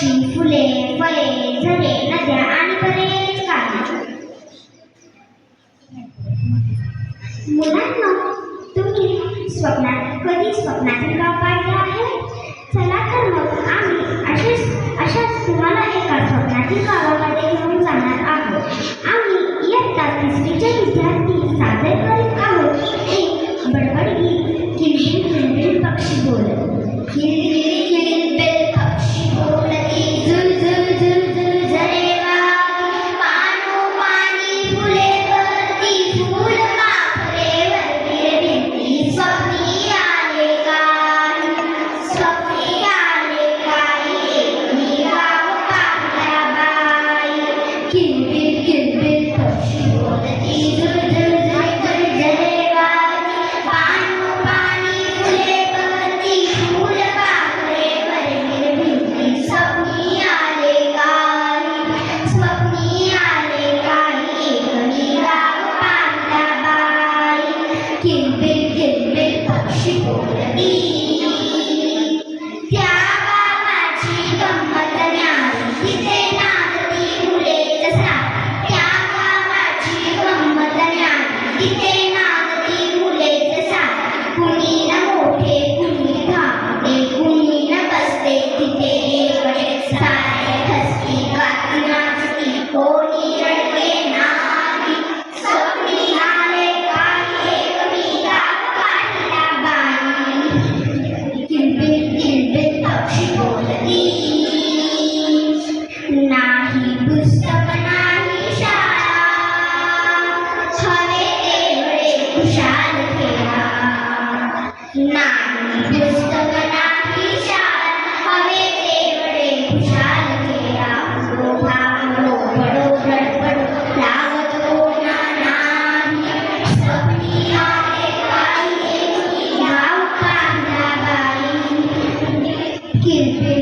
पक्षी, फुले, फळे, झरे, नद्या आणि बरेच काही. मुलांना तुम्ही कधी स्वप्नातील गाव पाहिले आहे? चला तर मग आम्ही अशाच तुम्हाला एका स्वप्नातील गावामध्ये घेऊन जाणार आहोत. आम्ही इयत्ता तिसरीचे विद्यार्थी सादर करीत आहोत एक बडबड गीत. किलबिल किलबिल पक्षी बोलत, किलबिल किलबिल पक्षी बोलती, झुल झुल झुल झुल झरे वाहती, पानोपानी फुले भरती, फूल पाखरे वरती भिंती. स्वप्नी आले काही, स्वप्नी आले काही, एकमी गाव पाहता बाई. किलबिल किलबिल पक्षी बोलती, झुल झुल झुल झुल झरे वाहती, पानोपानी फुले भरती, फूल पाखरे वरती भिंती. स्वप्नी आले काही, स्वप्नी आले काही, एकमी गाव पाहता बाई. किलबिल किलबिल पक्षी बोलती. त्या गावाची गंमत न्यारी, तिथे नाचती मुले सारी. त्या गावाची गंमत न्यारी, तिथे नाचती मुले सारी. कुणी न मोठे, कुणी धावते, कुणी न बसते तिथे एकटे सारे. हसती गाती नाचती, कोणी रडके नाही. स्वप्नी आले काही, एकमी गाव पाहिला बाई. किलबिल किलबिल पक्षी बोलती. नाही पुस्तक नाही शाळा, हवे तेवढे खुशाल खेळा. नाही पुस्तक नाही शाळा, हवे तेवढे खुशाल खेळा. ओढा बडो बडबड लावत कोणा नाही. स्वप्नी आले काही, एकमी गाव पाहता बाई. किलबिल